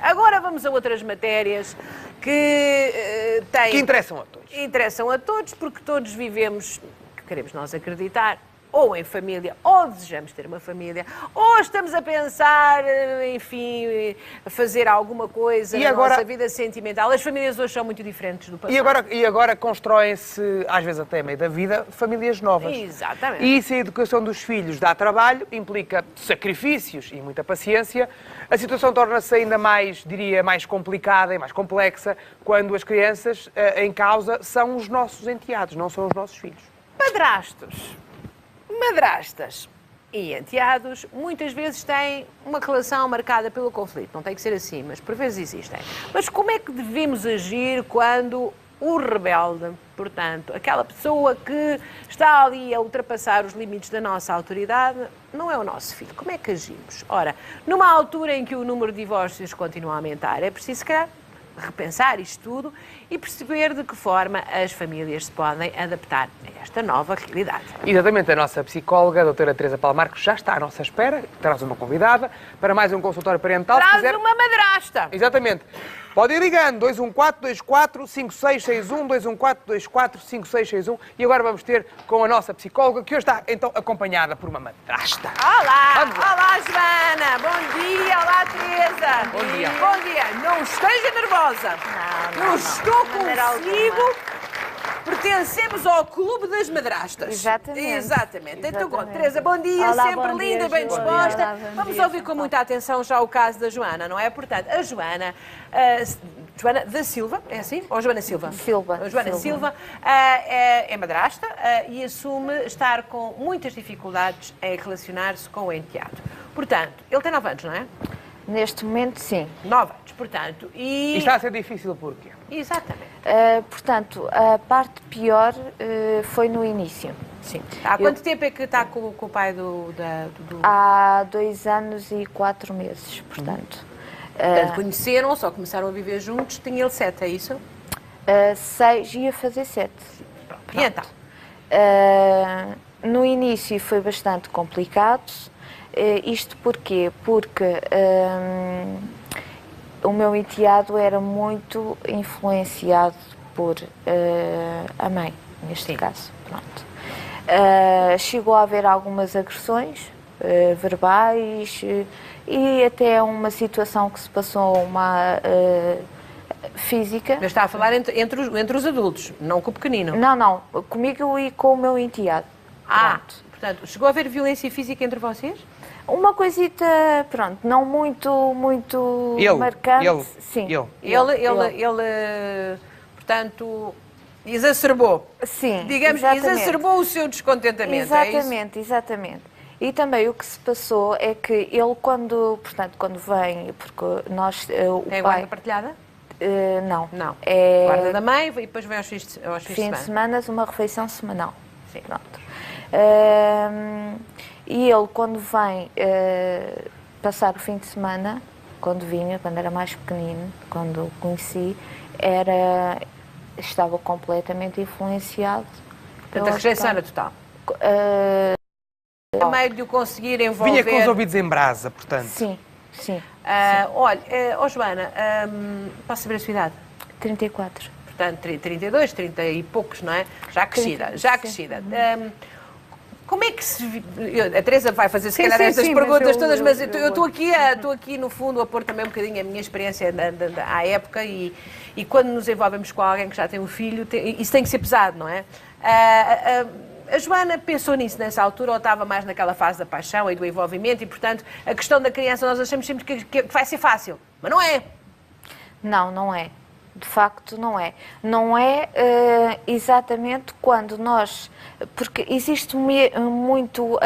Agora vamos a outras matérias que têm... Que interessam a todos. Interessam a todos, porque todos vivemos, queremos nós acreditar, ou em família, ou desejamos ter uma família, ou estamos a pensar, enfim, fazer alguma coisa na nossa vida sentimental. As famílias hoje são muito diferentes do passado. E agora constroem-se, às vezes até a meio da vida, famílias novas. Exatamente. E se a educação dos filhos dá trabalho, implica sacrifícios e muita paciência, a situação torna-se ainda mais, diria, mais complicada e mais complexa quando as crianças em causa são os nossos enteados, não são os nossos filhos. Padrastos, madrastas e enteados muitas vezes têm uma relação marcada pelo conflito. Não tem que ser assim, mas por vezes existem. Mas como é que devemos agir quando o rebelde, portanto, aquela pessoa que está ali a ultrapassar os limites da nossa autoridade, não é o nosso filho? Como é que agimos? Ora, numa altura em que o número de divórcios continua a aumentar, é preciso, se calhar, repensar isto tudo e perceber de que forma as famílias se podem adaptar a esta nova realidade. Exatamente, a nossa psicóloga, a doutora Teresa Palmarcos, já está à nossa espera, traz uma convidada para mais um consultório parental. Traz uma madrasta! Exatamente. Pode ir ligando, 214-24-5661, 214-24-5661 e agora vamos ter com a nossa psicóloga, que hoje está, então, acompanhada por uma madrasta. Olá! Olá, Joana! Bom dia! Olá, Teresa! Bom dia! Bom dia! Não esteja nervosa! Não estou consigo! Pertencemos ao Clube das Madrastas. Exatamente. Então, Teresa, bom dia, olá, sempre bom linda dia, e bem disposta. Olá, Vamos dia. ouvir com muita atenção já o caso da Joana, não é? Portanto, a Joana, Joana da Silva, é assim? Ou Joana Silva? Silva. A Joana Silva é madrasta e assume estar com muitas dificuldades em relacionar-se com o enteado. Portanto, ele tem 9 anos, não é? Neste momento, sim. 9 anos, portanto. E está a ser difícil porquê? Exatamente. Portanto, a parte pior foi no início. Sim. Há quanto tempo é que está com o pai do... Há 2 anos e 4 meses, portanto. Portanto, conheceram, só começaram a viver juntos, tinha ele 7, é isso? 6, ia fazer 7. Pronto. E então? No início foi bastante complicado. Isto porquê? Porque o meu enteado era muito influenciado por a mãe, neste caso. Pronto. Chegou a haver algumas agressões verbais e até uma situação que se passou, uma física. Mas está a falar entre os adultos, não com o pequenino? Não, comigo e com o meu enteado. Portanto, chegou a haver violência física entre vocês? Uma coisita, pronto, não muito marcante. Sim. Ele, portanto, exacerbou. Sim, digamos, exatamente. Exacerbou o seu descontentamento, exatamente, é isso? Exatamente. E também o que se passou é que ele quando vem, porque nós, o pai... pai... guarda partilhada? Não. Guarda da mãe e depois vem aos fins de semana. Uma refeição semanal. Sim. Pronto. E ele, quando vem passar o fim de semana, quando era mais pequenino, quando o conheci, estava completamente influenciado. Portanto, a rejeição era total. A meio de o conseguir envolver... Vinha com os ouvidos em brasa, portanto. Sim. Olha, Joana, posso saber a sua idade? 34. Portanto, 32, 30 e poucos, não é? Já crescida. Como é que se... A Teresa vai fazer, se calhar, estas perguntas todas, mas eu estou aqui, no fundo, a pôr também um bocadinho a minha experiência à época e quando nos envolvemos com alguém que já tem um filho, isso tem que ser pesado, não é? A Joana pensou nisso nessa altura ou estava mais naquela fase da paixão e do envolvimento e, portanto, a questão da criança nós achamos sempre que vai ser fácil, mas não é. Não é. De facto, não é. Não é exatamente quando nós... Porque existe muito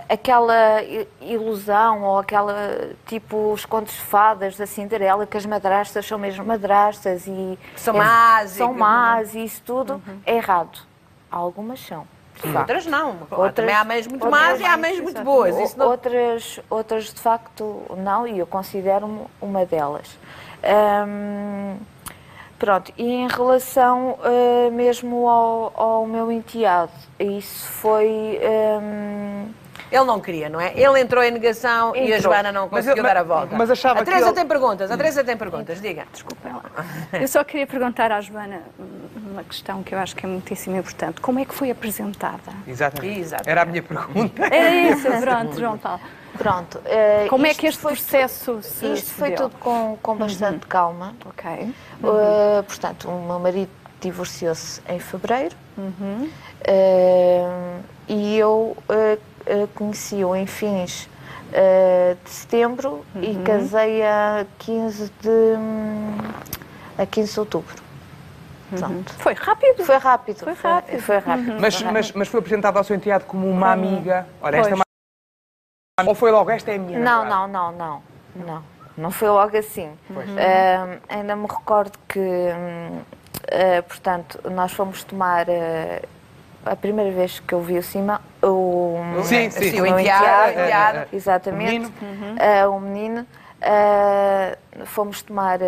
aquela ilusão ou aquela, tipo, os contos de fadas da Cinderela, que as madrastas são mesmo madrastas e... São más. São más e isso tudo é errado. Algumas são. Outras não. Também há mães muito más e há mães muito boas. Isso não... outras, de facto, não, e eu considero-me uma delas. Pronto, e em relação mesmo ao meu enteado, isso foi Ele não queria, não é? Ele entrou em negação e a Entrou. Joana não conseguiu dar a volta. mas achava a Teresa que ele- tem perguntas, a Teresa tem perguntas, diga. Desculpem lá. Eu só queria perguntar à Joana uma questão que eu acho que é muitíssimo importante. Como é que foi apresentada? Exatamente. Exatamente. Era a minha pergunta. Era isso, pronto, João Paulo. Pronto. Como é isto que este foi- processo se Isto foi deu? tudo com bastante calma. Ok. Portanto, o meu marido divorciou-se em fevereiro e eu conheci-o em fins de setembro e casei a 15 de outubro. Pronto. Foi rápido? Foi rápido. Foi rápido. Foi rápido. Mas foi apresentado ao seu enteado como uma amiga. Olha, esta é uma... Ou foi logo, esta é a minha Não, namorada? não. Não foi logo assim. Ainda me recordo que, portanto, nós fomos tomar a primeira vez que eu vi o Simão, Sim, Sim, o o meu enteado. exatamente, o menino. Fomos tomar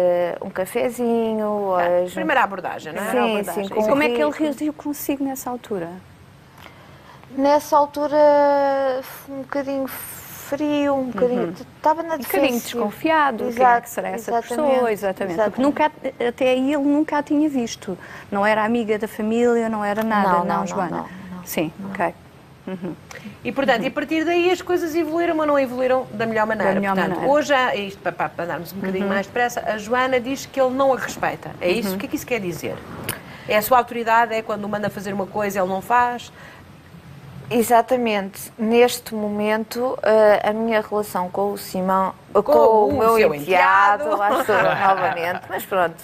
um cafezinho. Primeira abordagem, não é? Sim, Abordagem. sim. E como é que ele rico. reagiu consigo nessa altura? Nessa altura, um bocadinho frio, um bocadinho. Estava na Um bocadinho defensiva. desconfiado, quem é Exato, que será essa exatamente, pessoa, exatamente. Porque nunca, até aí ele nunca a tinha visto. Não era amiga da família, não era nada, Não, Joana? não. Sim, ok. E, portanto, e a partir daí as coisas evoluíram, mas não evoluíram da melhor maneira. Da melhor portanto, maneira. hoje, isto para darmos um bocadinho mais depressa, a Joana diz que ele não a respeita. É isso? O que é que isso quer dizer? É a sua autoridade? É quando manda fazer uma coisa ele não faz? Exatamente. Neste momento, a minha relação com o Simão, com o o meu seu enteado, enteado. lá estou novamente, mas pronto,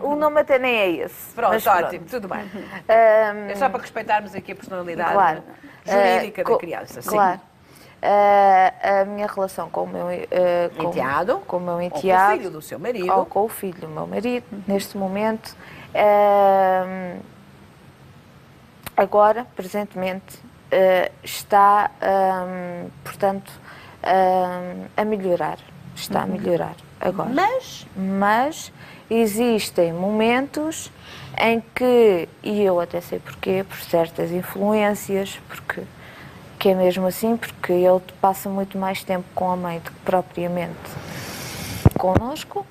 o nome até nem é esse. Pronto, mas ótimo, tudo bem. Ahm, É só para respeitarmos aqui a personalidade Claro. jurídica da Co- criança. Sim. Claro. A minha relação com o meu Enteado? com o meu Ou com o enteado, filho do seu marido. ou com o filho do meu marido, neste momento, agora, presentemente, está, portanto, a melhorar. Está a melhorar agora. Mas existem momentos em que, e eu até sei porquê, por certas influências, porque que é mesmo assim, porque ele passa muito mais tempo com a mãe do que propriamente connosco,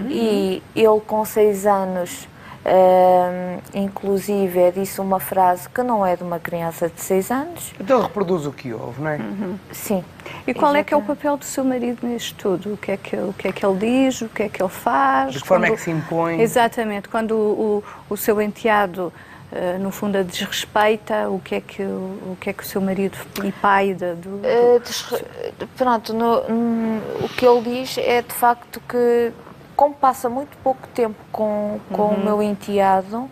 e ele com 6 anos, inclusive, disse uma frase que não é de uma criança de 6 anos. Então ele reproduz o que houve, não é? Sim. E qual é que é o papel do seu marido nisto tudo? O que é que ele diz? O que é que ele faz? De que forma é que se impõe? Exatamente. Quando o seu enteado, no fundo, a desrespeita, o que é que o seu marido e pai Pronto, o que ele diz é de facto que, como passa muito pouco tempo com o meu enteado,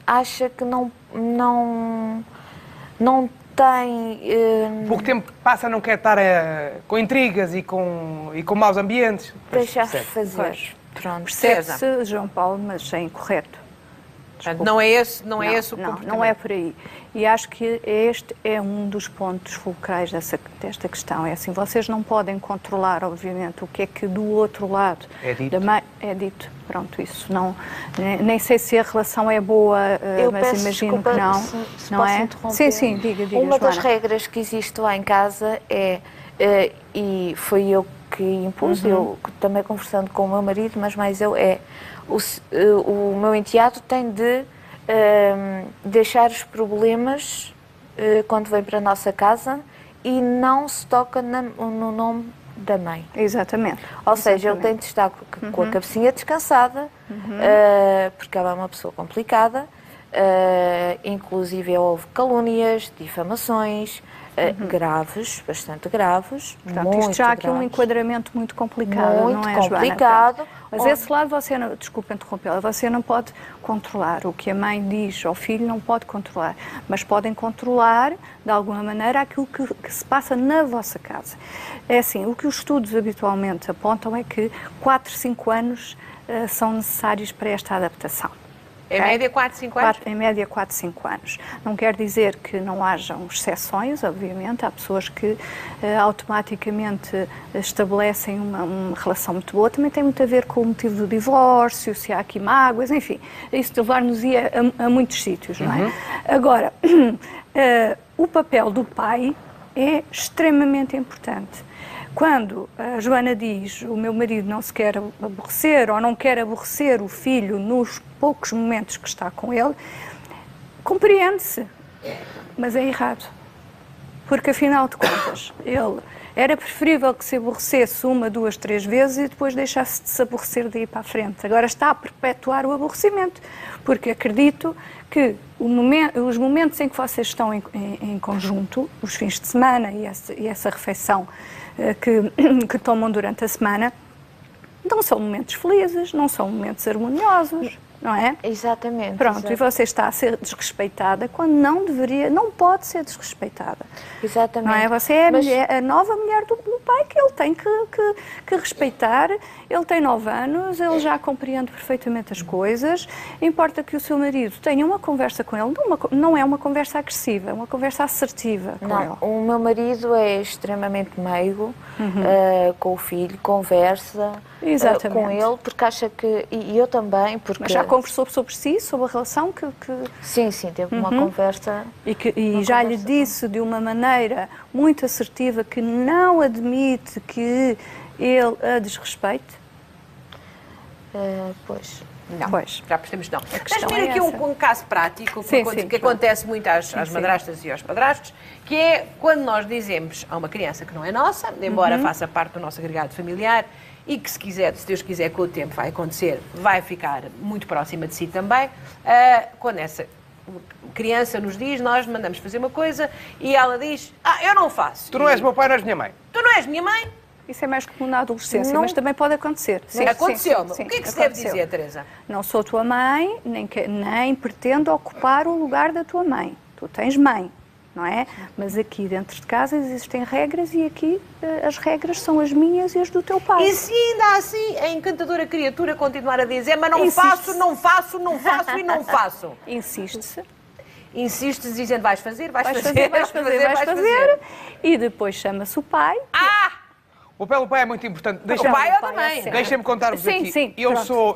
acha que não tem. Pouco tempo passa, não quer estar com intrigas e com maus ambientes. Deixar-se Percebe. fazer. Pois. Pronto. Percebe-se, João Paulo, mas é incorreto. Portanto, não é esse o comportamento. Não é por aí. E acho que este é um dos pontos fulcrais desta questão. É assim, vocês não podem controlar, obviamente, o que é que do outro lado É dito. é dito. Pronto, isso não. Nem sei se a relação é boa, Eu mas peço imagino desculpa que não. se Não posso é? interromper. Sim, diga, Uma das Joana. regras que existe lá em casa e foi eu que impus, eu também conversando com o meu marido, mas mais eu, o meu enteado tem de deixar os problemas quando vem para a nossa casa e não se toca no nome da mãe. Exatamente. Ou seja, ele tem de estar com a cabecinha descansada, porque ela é uma pessoa complicada, inclusive houve calúnias, difamações, graves, bastante graves. Portanto, muito isto já há aqui um graves. enquadramento muito complicado, Muito não é, Joana? complicado. Portanto, mas esse lado você não, desculpa interrompê-la, você não pode controlar. O que a mãe diz ao filho não pode controlar, mas podem controlar, de alguma maneira, aquilo que se passa na vossa casa. É assim, o que os estudos habitualmente apontam é que 4, 5 anos são necessários para esta adaptação. Em média 4, 5 anos? Em média 4, 5 anos. Não quer dizer que não hajam exceções, obviamente. Há pessoas que automaticamente estabelecem uma relação muito boa. Também tem muito a ver com o motivo do divórcio, se há aqui mágoas, enfim. Isso levar-nos-ia a muitos sítios, não é? Agora, o papel do pai é extremamente importante. Quando a Joana diz o meu marido não se quer aborrecer ou não quer aborrecer o filho nos poucos momentos que está com ele, compreende-se, mas é errado. Porque, afinal de contas, ele era preferível que se aborrecesse 1, 2, 3 vezes e depois deixasse de se aborrecer daí para a frente. Agora está a perpetuar o aborrecimento, porque acredito que os momentos em que vocês estão em conjunto, os fins de semana e essa refeição que tomam durante a semana, não são momentos felizes, não são momentos harmoniosos, não é? Exatamente. Pronto, exatamente. e você está a ser desrespeitada quando não deveria, não pode ser desrespeitada. Exatamente. Não é? Você é a nova mulher do pai que ele tem que respeitar. Ele tem 9 anos, ele já compreende perfeitamente as coisas. Importa que o seu marido tenha uma conversa com ele, não é uma conversa agressiva, é uma conversa assertiva com ele. O meu marido é extremamente meigo com o filho, conversa com ele, porque acha que... E eu também, porque... Mas já conversou sobre si, sobre a relação que... Sim, teve uma conversa... E já lhe disse de uma maneira muito assertiva que não admite que ele a desrespeite? Pois... Não, Pois. já percebemos que não. questão Deixa-me ver é aqui essa. um caso prático Sim, que acontece muito às Sim. madrastas e aos padrastos, que é quando nós dizemos a uma criança que não é nossa, embora faça parte do nosso agregado familiar, e que se Deus quiser, com o tempo vai acontecer, vai ficar muito próxima de si também, quando essa criança nos diz, nós mandamos fazer uma coisa e ela diz, eu não faço. Tu não és meu pai, não és minha mãe. Tu não és minha mãe? Isso é mais comum na adolescência, Não. mas também pode acontecer. Sim, Aconteceu-me. sim, O que é que se aconteceu. deve dizer, Teresa? Não sou tua mãe, nem pretendo ocupar o lugar da tua mãe. Tu tens mãe, não é? Mas aqui dentro de casa existem regras e aqui as regras são as minhas e as do teu pai. E se ainda assim a encantadora criatura continuar a dizer, mas não Insiste-se. faço, não faço, não faço e não faço? Insiste-se. Insistes dizendo, vais fazer, Vais fazer. E depois chama-se o pai. O papel do pai é muito importante. O pai ou da pai, mãe? sim. Deixem-me contar-vos Sim, aqui. sim, Eu pronto,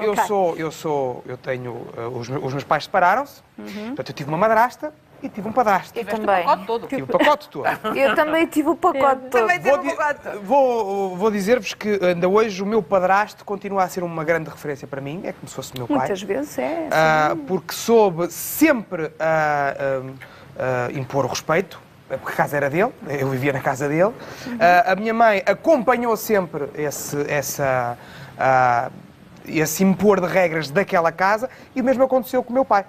tenho, os meus pais separaram-se, portanto eu tive uma madrasta e tive um padrasto. Tiveste também. o pacote todo. Tive o pacote todo. Eu também tive o pacote todo. Também tive o pacote todo. Vou dizer-vos que ainda hoje o meu padrasto continua a ser uma grande referência para mim, é como se fosse o meu pai. Muitas vezes é. Porque soube sempre impor o respeito, porque a casa era dele, eu vivia na casa dele. A minha mãe acompanhou sempre esse impor de regras daquela casa e o mesmo aconteceu com o meu pai.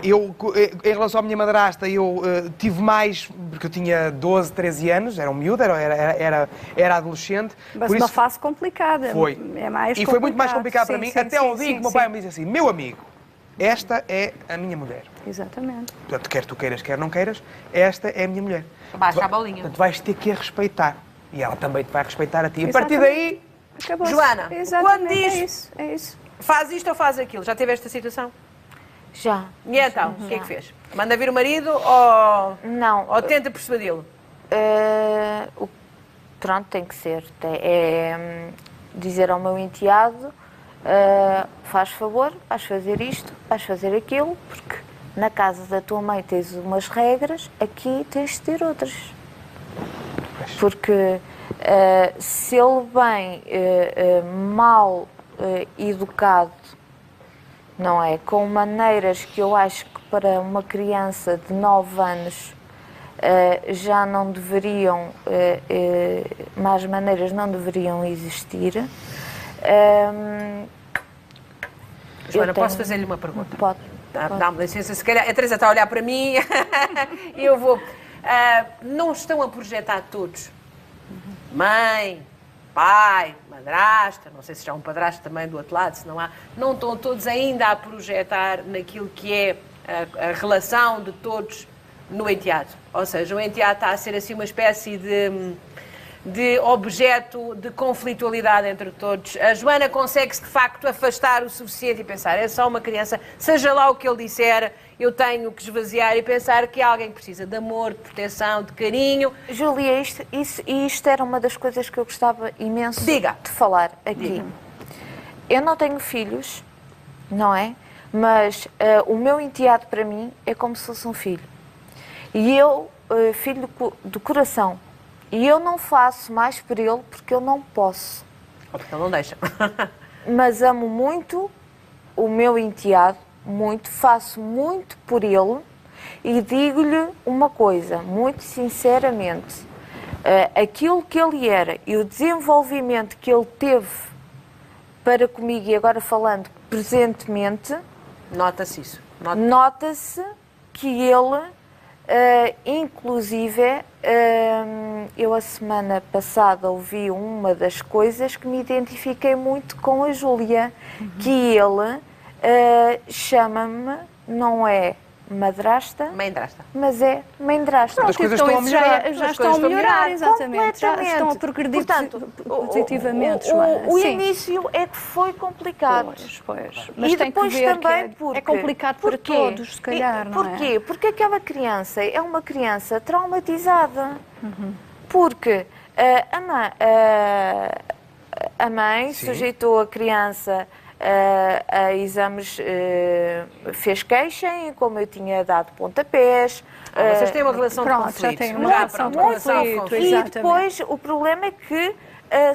Em relação à minha madrasta, eu tive mais, porque eu tinha 12, 13 anos, era um miúdo, era adolescente. Mas por uma isso fase complicada. foi. É mais E foi muito mais complicado para Sim, mim, sim, até ao sim, dia que o meu sim, pai sim. me disse assim, meu amigo, esta é a minha mulher. Exatamente. Portanto, quer tu queiras, quer não queiras, esta é a minha mulher. Baixa a bolinha. Portanto, vais ter que a respeitar. E ela também te vai respeitar a ti. A Exatamente. partir daí, Acabou-se. Joana, Exatamente, quando diz- é isso. Faz isto ou faz aquilo? Já teve esta situação? Já. E então, o que é que fez? Manda vir o marido ou Não. tenta persuadi-lo? Pronto, tem que ser. Dizer ao meu enteado, faz favor, vais fazer isto, vais fazer aquilo, porque na casa da tua mãe tens umas regras, aqui tens de ter outras. Porque se ele vem mal educado, não é? Com maneiras que eu acho que para uma criança de 9 anos já não deveriam, más maneiras não deveriam existir. Joana, posso fazer-lhe uma pergunta? Pode. Dá-me licença, se calhar a Teresa está a olhar para mim e eu vou. Não estão a projetar todos? Mãe, pai, madrasta, não sei se já há um padrasto também do outro lado, se não há. Não estão todos ainda a projetar naquilo que é a relação de todos no enteado. Ou seja, o enteado está a ser assim uma espécie de de objeto de conflitualidade entre todos. A Joana consegue-se, de facto, afastar o suficiente e pensar, é só uma criança, seja lá o que ele disser, eu tenho que esvaziar e pensar que é alguém que precisa de amor, de proteção, de carinho. Júlia, isto era uma das coisas que eu gostava imenso de falar aqui. Eu não tenho filhos, não é? Mas o meu enteado para mim é como se fosse um filho. E eu, filho do coração, e eu não faço mais por ele porque eu não posso. Ou porque ele não deixa. Mas amo muito o meu enteado, muito, faço muito por ele e digo-lhe uma coisa, muito sinceramente, aquilo que ele era e o desenvolvimento que ele teve para comigo, e agora falando presentemente, Nota-se isso. nota-se que ele, inclusive, eu a semana passada ouvi uma das coisas que me identifiquei muito com a Júlia, que ele chama-me, não é madrasta, Mãe-drasta. mas é mãe-drasta. As coisas estão a melhorar. Já estão a melhorar, exatamente. Já Completamente. estão a progredir positivamente. O Sim. início é que foi complicado. Pois. Mas E tem que depois ver também que é complicado para todos, se calhar, não é? Porquê? Porque aquela criança é uma criança traumatizada. Porque a mãe sujeitou a criança a exames, fez queixa, e como eu tinha dado pontapés. Vocês têm uma relação de pronto, conflito. já têm uma relação de conflito, E exatamente. depois o problema é que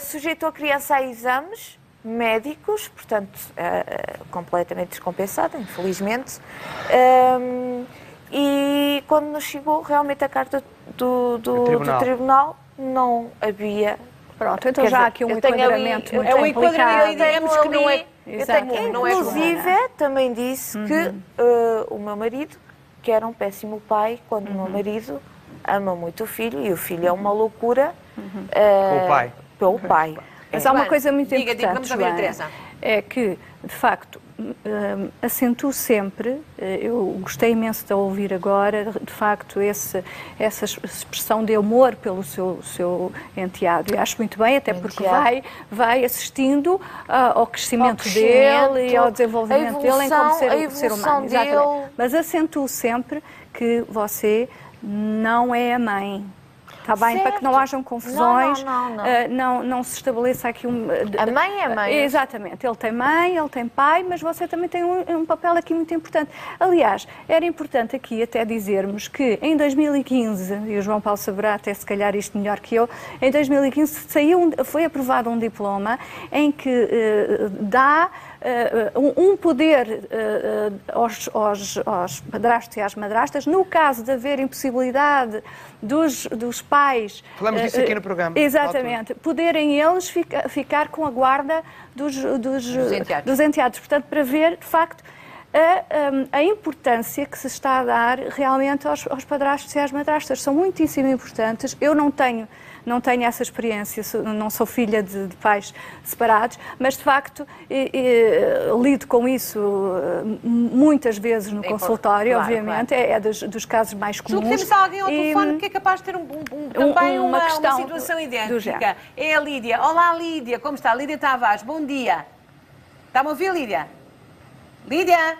sujeitou a criança a exames médicos, portanto, completamente descompensada, infelizmente. E quando nos chegou realmente a carta do tribunal, não havia. Pronto, então Quer já dizer, há aqui um eu tenho enquadramento ali- muito é um enquadramento, complicado. digamos que não é... Exatamente. não é comum. Inclusive, também disse que o meu marido, que era um péssimo pai, quando o meu marido ama muito o filho, e o filho é uma loucura Com o pai. pelo pai. Mas há uma Joana, coisa muito diga, importante, vamos ouvir a Joana, Teresa. é que, de facto, acentuo sempre, eu gostei imenso de ouvir agora, de facto, essa expressão de amor pelo seu enteado. E acho muito bem, até porque vai assistindo ao crescimento dele e ao desenvolvimento dele enquanto ser humano. Exatamente. Mas acentuo sempre que você não é a mãe. Está bem? Para que não hajam confusões, não se estabeleça aqui A mãe é mãe. Exatamente. Ele tem mãe, ele tem pai, mas você também tem um papel aqui muito importante. Aliás, era importante aqui até dizermos que em 2015, e o João Paulo saberá até se calhar isto melhor que eu, em 2015 foi aprovado um diploma em que dá um poder aos padrastos e às madrastas, no caso de haver impossibilidade dos pais... Falamos disso aqui no programa. Exatamente. Poderem eles ficar com a guarda dos enteados. Portanto, para ver, de facto, a importância que se está a dar realmente aos padrastos e às madrastas. São muitíssimo importantes. Eu não tenho essa experiência, não sou filha de pais separados, mas de facto lido com isso muitas vezes no consultório, claro, obviamente, claro. é dos casos mais comuns. Julgo que temos alguém ao telefone que é capaz de ter também uma situação idêntica. É a Lídia. Olá, Lídia, como está? Lídia Tavares, bom dia. Está-me a ouvir, Lídia? Lídia?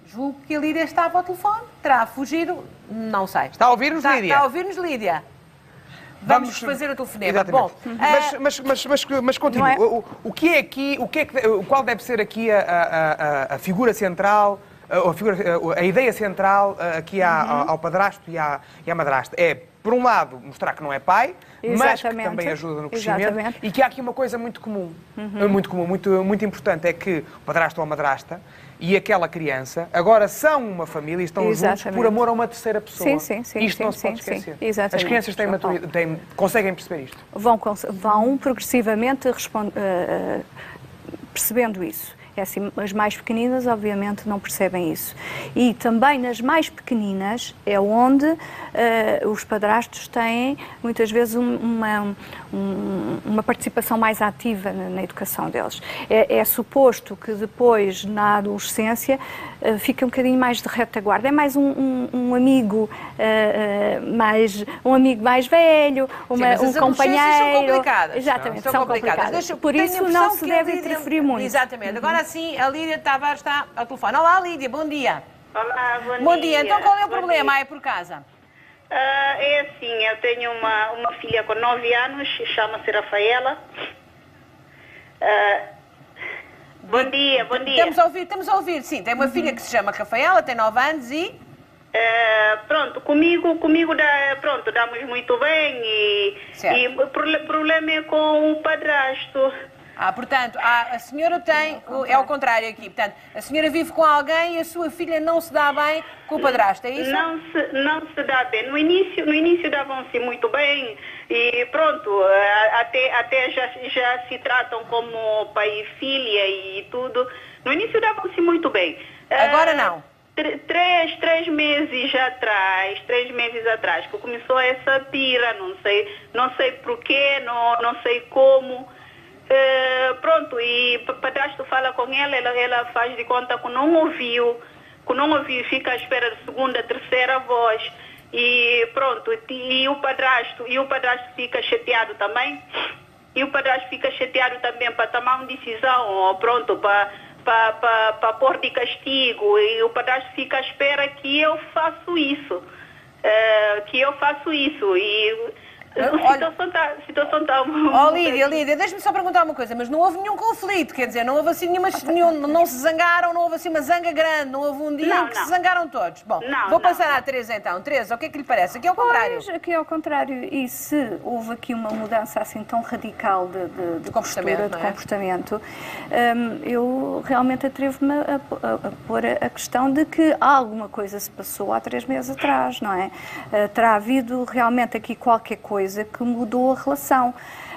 Julgo que a Lídia estava ao telefone, terá fugido, não sei. Está a ouvir-nos, Lídia? Está a ouvir-nos, Lídia? Vamos fazer o telefonema. Exatamente. Bom, mas continua. Não é? O que é aqui, qual deve ser aqui a figura central, a ideia central aqui ao padrasto e à madrasta? É, por um lado, mostrar que não é pai, mas que também ajuda no crescimento, e que há aqui uma coisa muito comum, muito importante, é que o padrasto ou a madrasta e aquela criança agora são uma família e estão juntos por amor a uma terceira pessoa. Sim. Isto não se pode esquecer. Exatamente. As crianças conseguem perceber isto? Vão progressivamente percebendo isso. É assim, as mais pequeninas, obviamente, não percebem isso. E também nas mais pequeninas é onde os padrastos têm, muitas vezes, uma participação mais ativa na educação deles. É suposto que depois, na adolescência, fica um bocadinho mais de retaguarda. É mais um amigo mais velho, um companheiro. São complicadas. Exatamente, são são complicadas. Por isso não se deve interferir muito. Exatamente. Agora sim, a Lídia Tavares está ao telefone. Olá, Lídia, bom dia. Olá, Bom dia. Então qual é o Bom problema dia. aí por casa? É assim, eu tenho uma filha com 9 anos, chama-se Rafaela. Bom dia, bom dia. Estamos a ouvir, sim. Tem uma filha que se chama Rafaela, tem 9 anos e... Pronto, comigo damos muito bem e o problema é com o padrasto. Portanto, a senhora tem... É ao contrário aqui. Portanto, a senhora vive com alguém e a sua filha não se dá bem com o padrasto, é isso? Não se dá bem. No início davam-se muito bem e pronto, até já se tratam como pai e filha e tudo. No início davam-se muito bem. Agora não? Três meses atrás, que começou essa pira, não sei porquê, não sei como. Pronto, e o padrasto fala com ela faz de conta que não ouviu, fica à espera de segunda, terceira voz. E pronto, e o padrasto fica chateado também. E o padrasto fica chateado também para tomar uma decisão, pronto, para pôr de castigo. E o padrasto fica à espera que eu faço isso. E a situação está... Lídia, deixa-me só perguntar uma coisa, mas não houve nenhum conflito, quer dizer, não houve assim não se zangaram, não houve assim uma zanga grande, não houve um dia em que se zangaram todos. Bom, vou passar à Teresa então. Teresa, o que é que lhe parece? Aqui é o contrário. Pois, aqui é o contrário. E se houve aqui uma mudança assim tão radical de comportamento, eu realmente atrevo-me a pôr a questão de que alguma coisa se passou há 3 meses atrás, não é? Terá havido realmente aqui qualquer coisa que mudou a relação.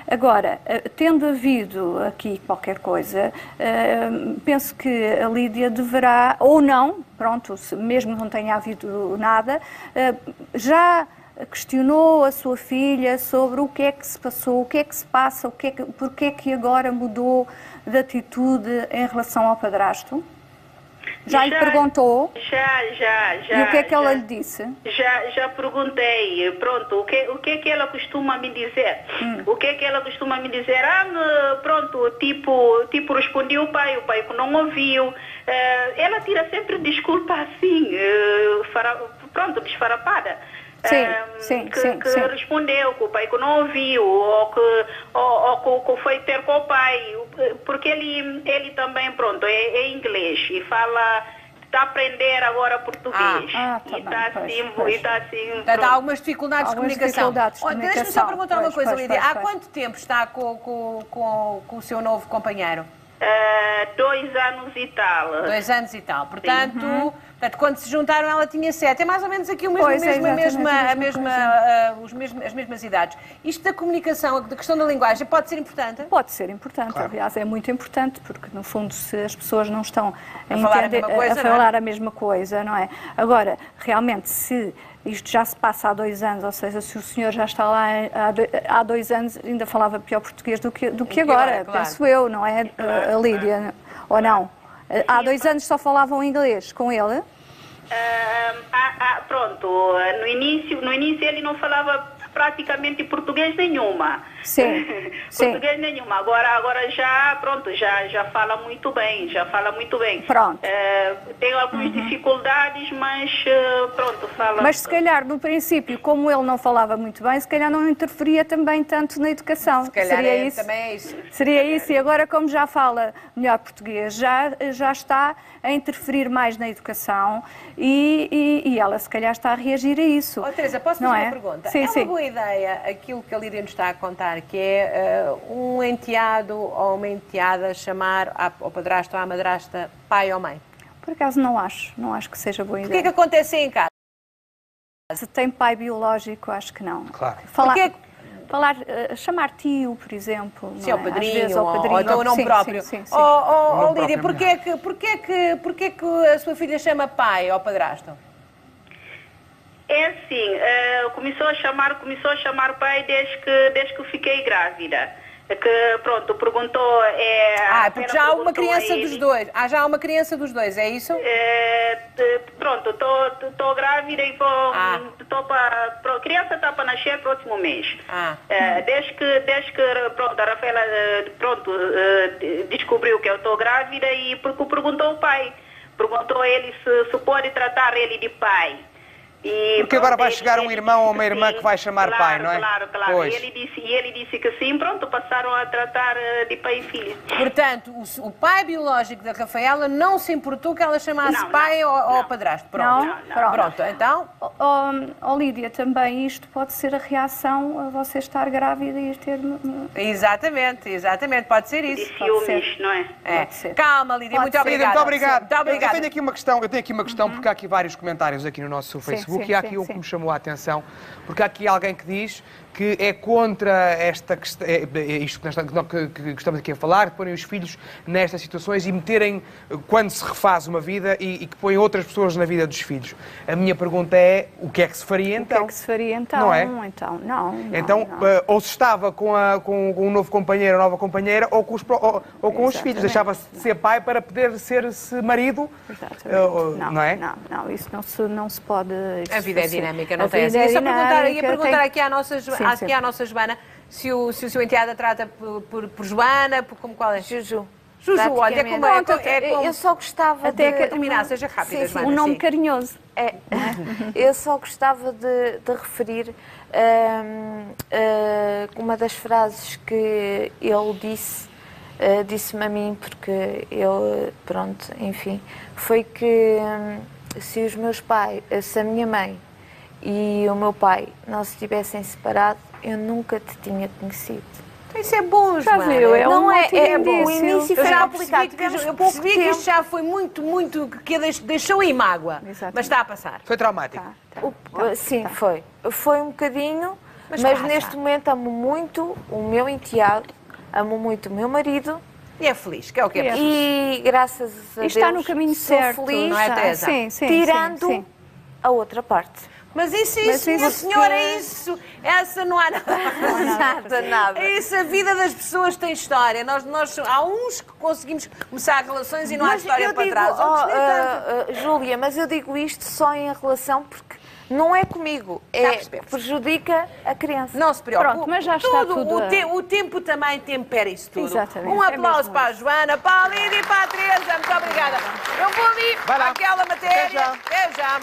Agora, tendo havido aqui qualquer coisa, penso que a Lídia deverá, ou não, pronto, mesmo não tenha havido nada, já questionou a sua filha sobre o que é que se passou, o que é que se passa, porque é que agora mudou de atitude em relação ao padrasto? Já lhe perguntou? Já. E o que é que ela lhe disse? Já perguntei. Pronto, o que é que ela costuma me dizer? O que é que ela costuma me dizer? Pronto, tipo respondeu o pai que não ouviu. Ela tira sempre desculpa assim, desfarapada. Sim. Respondeu que o pai que não ouviu ou que foi ter com o pai, porque ele também, pronto, é inglês e está a aprender agora português. Está assim. Portanto, há algumas dificuldades de comunicação. Deixa-me só perguntar uma coisa, Lídia. Há quanto tempo está com o seu novo companheiro? 2 anos e tal. 2 anos e tal. Portanto, quando se juntaram, ela tinha 7. É mais ou menos aqui as mesmas idades. Isto da comunicação, da questão da linguagem, pode ser importante? Pode ser importante. Claro. Aliás, é muito importante, porque, no fundo, se as pessoas não estão a falar a mesma coisa, não é? Agora, realmente, se isto já se passa há 2 anos, ou seja, se o senhor já está lá há 2 anos, ainda falava pior português do que agora, claro. Penso eu, não é, a Lídia? Ou não? Há 2 anos só falavam inglês com ele? Pronto, no início ele não falava praticamente português nenhuma. Sim. Português nenhuma. Agora já fala muito bem, Pronto. Tem algumas dificuldades, mas pronto, fala. Mas se calhar, no princípio, como ele não falava muito bem, se calhar não interferia também tanto na educação. Se calhar seria isso. Também é isso. Seria isso, e agora como já fala melhor português, já está a interferir mais na educação e ela se calhar está a reagir a isso. Teresa, posso fazer uma pergunta? Sim, é uma boa ideia aquilo que a Lídia nos está a contar, que é um enteado ou uma enteada chamar ao padrasto ou à madrasta pai ou mãe? Por acaso não acho que seja boa ideia. O que é que acontece em casa? Se tem pai biológico, acho que não. Claro. falar, chamar tio, por exemplo. Sim, não ao é? Às padrinho, vezes ao padrinho. ou então o nome Sim, próprio. sim, sim, sim. Lídia, porquê que a sua filha chama pai ao padrasto? É assim, começou a chamar pai desde que fiquei grávida. Que, pronto, perguntou... porque já há uma criança dos dois. Já há uma criança dos dois, é isso? Pronto, estou grávida e a criança está para nascer próximo mês. Desde que pronto, a Rafaela descobriu que eu estou grávida e porque perguntou o pai. Perguntou ele se pode tratar ele de pai. Porque agora vai chegar um irmão ou uma irmã que vai chamar claro, pai, não é? Claro. Pois. Ele disse que sim, pronto, passaram a tratar de pai e filho. Portanto, o pai biológico da Rafaela não se importou que ela chamasse pai ao padrasto. Pronto. Pronto, então... Lídia, também isto pode ser a reação a você estar grávida e ter... Exatamente, pode ser isso. De ciúmes, não é? Pode ser. Calma, Lídia, muito obrigada. Muito obrigado. Muito obrigada. Eu tenho aqui uma questão, porque há aqui vários comentários aqui no nosso Facebook e há aqui um que me chamou a atenção, porque há aqui alguém que diz que é contra isto que estamos aqui a faar, de porem os filhos nestas situações e meterem, quando se refaz uma vida, e que põem outras pessoas na vida dos filhos. A minha pergunta é, o que é que se faria então? O que é que se faria então? Não é? Então, ou se estava com um novo companheiro ou nova companheira, ou com os filhos. Deixava-se de ser pai para poder ser-se marido. Não é? Não, isso não se pode... A vida é dinâmica, não tem assim. Ia perguntar aqui à nossa Joana se o seu enteado a trata por Joana, qual é? Juju. Juju, olha como é. Eu só gostava até que terminar, seja rápida, Joana. Um nome carinhoso. Eu só gostava de referir uma das frases que ele disse-me a mim, porque ele, pronto, enfim, foi que se os meus pais, se a minha mãe e o meu pai não se tivessem separado, eu nunca te tinha conhecido. Isso é bom, Joana. Não é bom. O início foi complicado. Eu percebi que isto já foi muito, que deixou em mágoa. Exatamente. Mas está a passar. Foi traumático. Sim, foi. Foi um bocadinho, mas neste momento amo muito o meu enteado, amo muito o meu marido. E é feliz, que é o que é preciso. E graças a Deus está no caminho certo, sou feliz, não é, Teresa? Sim, tirando a outra parte. Mas isso, minha senhora, isso. Essa não há nada. Nada. É isso, a vida das pessoas tem história. Há uns que conseguimos começar relações e não há história para trás. Júlia, mas eu digo isto só em relação porque não é comigo. Prejudica a criança. Não se preocupe. Pronto, mas já está tudo. O tempo também tempera isso tudo. Exatamente. Um aplauso para a Joana, para a Lídia e para a Teresa. Muito obrigada. Eu vou ali para aquela matéria. Até já.